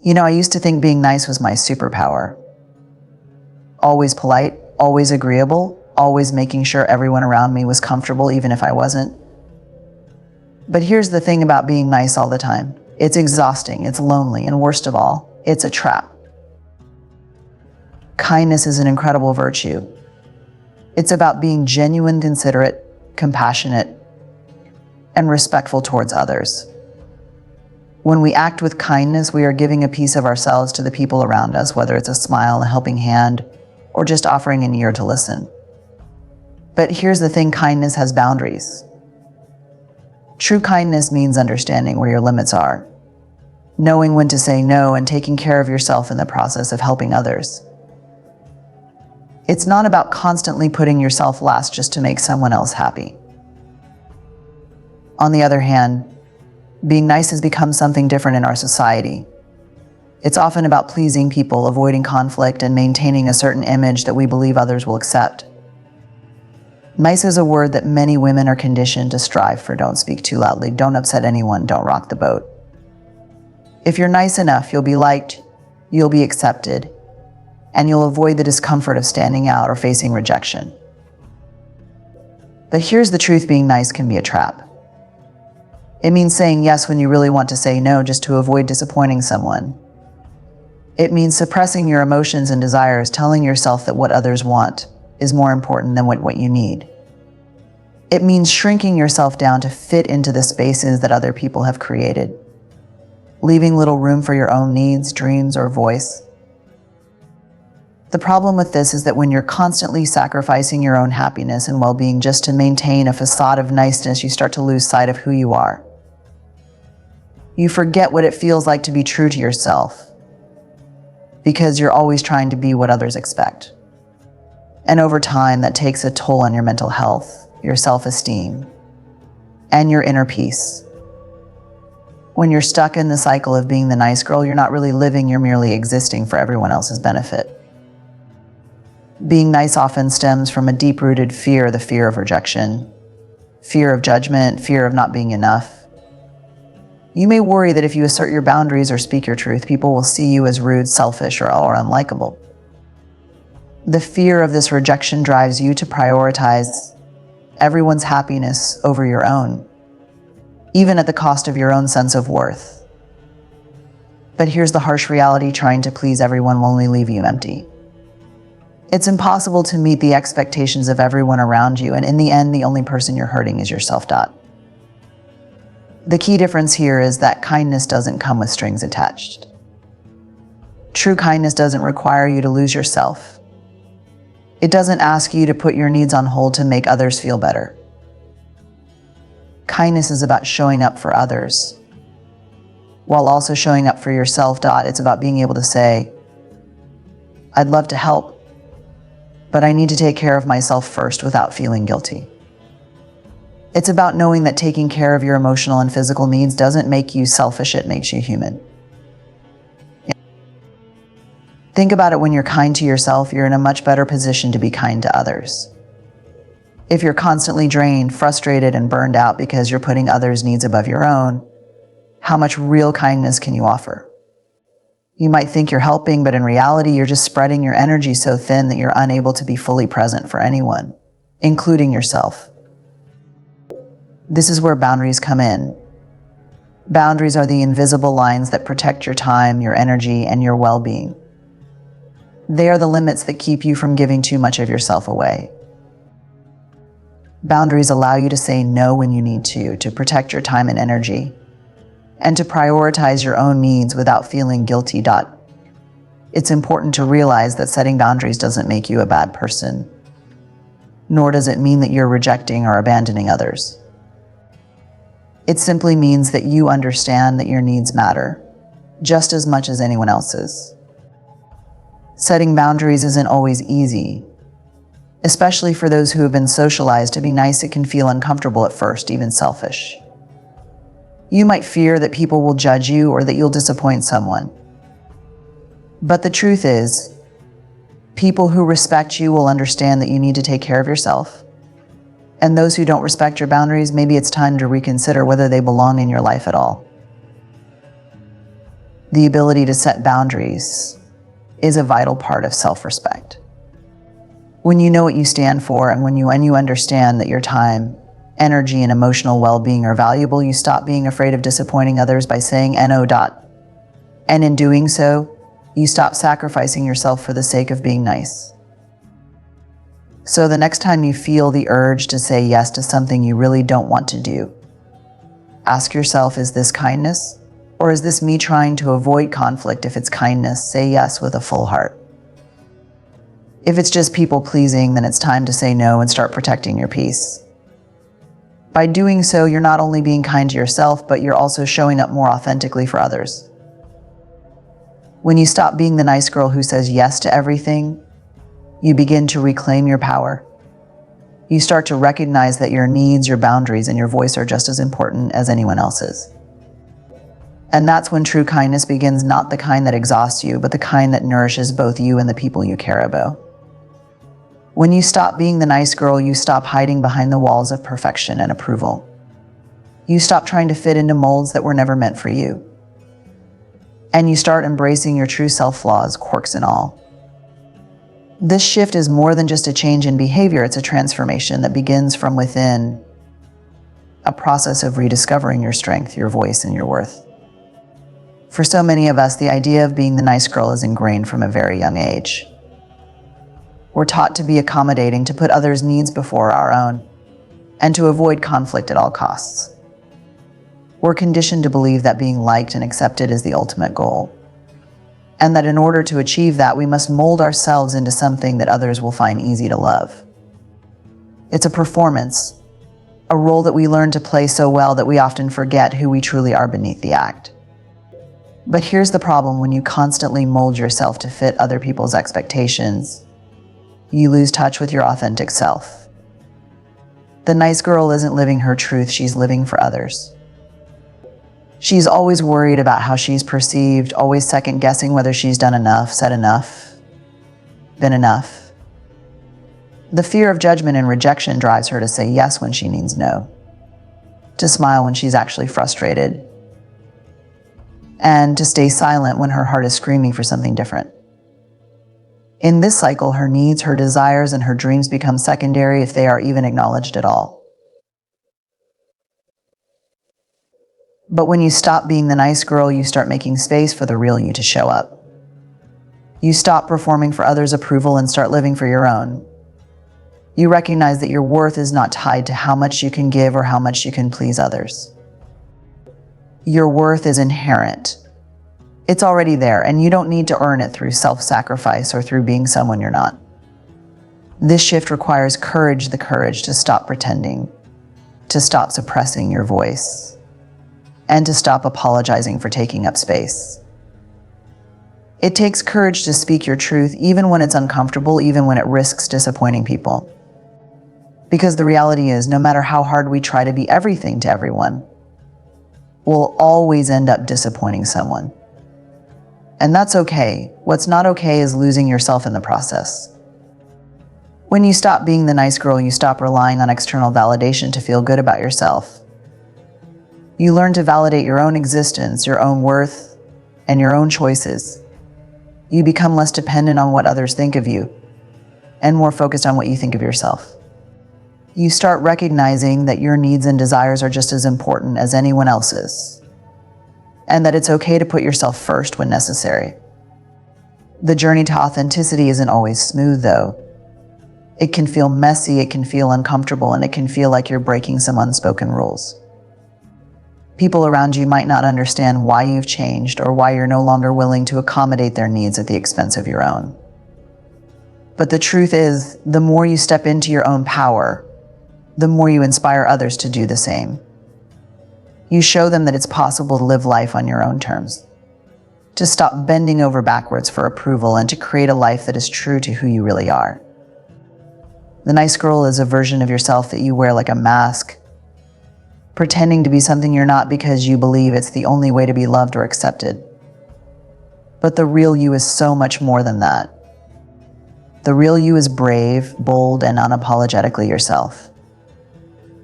I used to think being nice was my superpower. Always polite, always agreeable, always making sure everyone around me was comfortable even if I wasn't. But here's the thing about being nice all the time. It's exhausting, it's lonely, and worst of all, it's a trap. Kindness is an incredible virtue. It's about being genuine, considerate, compassionate, and respectful towards others. When we act with kindness, we are giving a piece of ourselves to the people around us, whether it's a smile, a helping hand, or just offering an ear to listen. But here's the thing, kindness has boundaries. True kindness means understanding where your limits are, knowing when to say no, and taking care of yourself in the process of helping others. It's not about constantly putting yourself last just to make someone else happy. On the other hand, being nice has become something different in our society. It's often about pleasing people, avoiding conflict, and maintaining a certain image that we believe others will accept. Nice is a word that many women are conditioned to strive for. Don't speak too loudly, don't upset anyone, don't rock the boat. If you're nice enough, you'll be liked, you'll be accepted, and you'll avoid the discomfort of standing out or facing rejection. But here's the truth, being nice can be a trap. It means saying yes when you really want to say no just to avoid disappointing someone. It means suppressing your emotions and desires, telling yourself that what others want is more important than what you need. It means shrinking yourself down to fit into the spaces that other people have created, leaving little room for your own needs, dreams, or voice. The problem with this is that when you're constantly sacrificing your own happiness and well-being just to maintain a facade of niceness, you start to lose sight of who you are. You forget what it feels like to be true to yourself because you're always trying to be what others expect. And over time, that takes a toll on your mental health, your self-esteem, and your inner peace. When you're stuck in the cycle of being the nice girl, you're not really living, you're merely existing for everyone else's benefit. Being nice often stems from a deep-rooted fear, the fear of rejection, fear of judgment, fear of not being enough. You may worry that if you assert your boundaries or speak your truth, people will see you as rude, selfish, or unlikable. The fear of this rejection drives you to prioritize everyone's happiness over your own, even at the cost of your own sense of worth. But here's the harsh reality: trying to please everyone will only leave you empty. It's impossible to meet the expectations of everyone around you, and in the end, the only person you're hurting is yourself. The key difference here is that kindness doesn't come with strings attached. True kindness doesn't require you to lose yourself. It doesn't ask you to put your needs on hold to make others feel better. Kindness is about showing up for others while also showing up for yourself. It's about being able to say, I'd love to help, but I need to take care of myself first without feeling guilty. It's about knowing that taking care of your emotional and physical needs doesn't make you selfish, it makes you human. Think about it: when you're kind to yourself, you're in a much better position to be kind to others. If you're constantly drained, frustrated, and burned out because you're putting others' needs above your own, how much real kindness can you offer? You might think you're helping, but in reality, you're just spreading your energy so thin that you're unable to be fully present for anyone, including yourself. This is where boundaries come in. Boundaries are the invisible lines that protect your time, your energy, and your well-being. They are the limits that keep you from giving too much of yourself away. Boundaries allow you to say no when you need to protect your time and energy, and to prioritize your own needs without feeling guilty. It's important to realize that setting boundaries doesn't make you a bad person, nor does it mean that you're rejecting or abandoning others. It simply means that you understand that your needs matter just as much as anyone else's. Setting boundaries isn't always easy, especially for those who have been socialized to be nice. It can feel uncomfortable at first, even selfish. You might fear that people will judge you or that you'll disappoint someone. But the truth is, people who respect you will understand that you need to take care of yourself. And those who don't respect your boundaries, maybe it's time to reconsider whether they belong in your life at all. The ability to set boundaries is a vital part of self-respect. When you know what you stand for and when you understand that your time, energy, and emotional well-being are valuable, you stop being afraid of disappointing others by saying no. And in doing so, you stop sacrificing yourself for the sake of being nice. So the next time you feel the urge to say yes to something you really don't want to do, ask yourself, is this kindness? Or is this me trying to avoid conflict? If it's kindness, say yes with a full heart. If it's just people pleasing, then it's time to say no and start protecting your peace. By doing so, you're not only being kind to yourself, but you're also showing up more authentically for others. When you stop being the nice girl who says yes to everything, you begin to reclaim your power. You start to recognize that your needs, your boundaries, and your voice are just as important as anyone else's. And that's when true kindness begins, not the kind that exhausts you, but the kind that nourishes both you and the people you care about. When you stop being the nice girl, you stop hiding behind the walls of perfection and approval. You stop trying to fit into molds that were never meant for you. And you start embracing your true self, flaws, quirks, and all. This shift is more than just a change in behavior, it's a transformation that begins from within, a process of rediscovering your strength, your voice, and your worth. For so many of us, the idea of being the nice girl is ingrained from a very young age. We're taught to be accommodating, to put others' needs before our own, and to avoid conflict at all costs. We're conditioned to believe that being liked and accepted is the ultimate goal, and that in order to achieve that, we must mold ourselves into something that others will find easy to love. It's a performance, a role that we learn to play so well that we often forget who we truly are beneath the act. But here's the problem: when you constantly mold yourself to fit other people's expectations, you lose touch with your authentic self. The nice girl isn't living her truth, she's living for others. She's always worried about how she's perceived, always second-guessing whether she's done enough, said enough, been enough. The fear of judgment and rejection drives her to say yes when she means no, to smile when she's actually frustrated, and to stay silent when her heart is screaming for something different. In this cycle, her needs, her desires, and her dreams become secondary, if they are even acknowledged at all. But when you stop being the nice girl, you start making space for the real you to show up. You stop performing for others' approval and start living for your own. You recognize that your worth is not tied to how much you can give or how much you can please others. Your worth is inherent. It's already there, and you don't need to earn it through self-sacrifice or through being someone you're not. This shift requires courage, the courage to stop pretending, to stop suppressing your voice, and to stop apologizing for taking up space. It takes courage to speak your truth, even when it's uncomfortable, even when it risks disappointing people. Because the reality is, no matter how hard we try to be everything to everyone, we'll always end up disappointing someone. And that's okay. What's not okay is losing yourself in the process. When you stop being the nice girl, you stop relying on external validation to feel good about yourself. You learn to validate your own existence, your own worth, and your own choices. You become less dependent on what others think of you, and more focused on what you think of yourself. You start recognizing that your needs and desires are just as important as anyone else's, and that it's okay to put yourself first when necessary. The journey to authenticity isn't always smooth, though. It can feel messy, it can feel uncomfortable, and it can feel like you're breaking some unspoken rules. People around you might not understand why you've changed or why you're no longer willing to accommodate their needs at the expense of your own. But the truth is, the more you step into your own power, the more you inspire others to do the same. You show them that it's possible to live life on your own terms, to stop bending over backwards for approval, and to create a life that is true to who you really are. The nice girl is a version of yourself that you wear like a mask, pretending to be something you're not because you believe it's the only way to be loved or accepted. But the real you is so much more than that. The real you is brave, bold, and unapologetically yourself.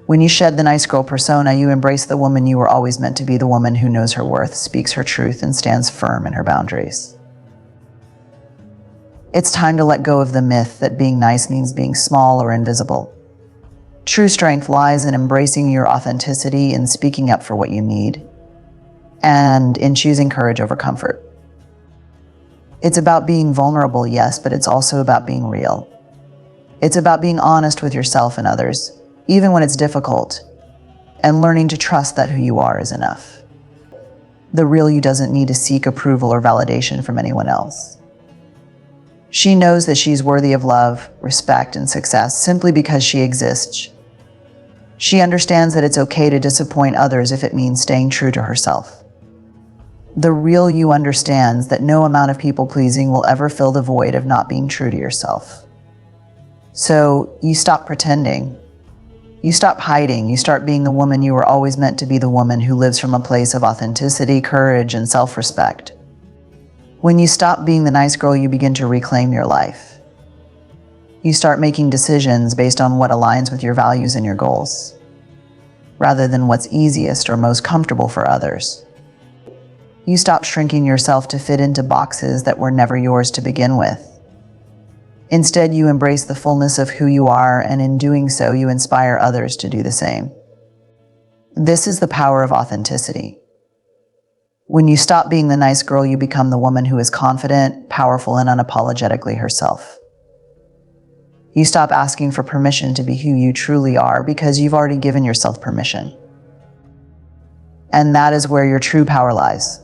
When you shed the nice girl persona, you embrace the woman you were always meant to be, the woman who knows her worth, speaks her truth, and stands firm in her boundaries. It's time to let go of the myth that being nice means being small or invisible. True strength lies in embracing your authenticity and speaking up for what you need, and in choosing courage over comfort. It's about being vulnerable, yes, but it's also about being real. It's about being honest with yourself and others, even when it's difficult, and learning to trust that who you are is enough. The real you doesn't need to seek approval or validation from anyone else. She knows that she's worthy of love, respect, and success simply because she exists. She understands that it's okay to disappoint others if it means staying true to herself. The real you understands that no amount of people-pleasing will ever fill the void of not being true to yourself. So you stop pretending. You stop hiding. You start being the woman you were always meant to be, the woman who lives from a place of authenticity, courage, and self-respect. When you stop being the nice girl, you begin to reclaim your life. You start making decisions based on what aligns with your values and your goals, rather than what's easiest or most comfortable for others. You stop shrinking yourself to fit into boxes that were never yours to begin with. Instead, you embrace the fullness of who you are, and in doing so, you inspire others to do the same. This is the power of authenticity. When you stop being the nice girl, you become the woman who is confident, powerful, and unapologetically herself. You stop asking for permission to be who you truly are because you've already given yourself permission. And that is where your true power lies.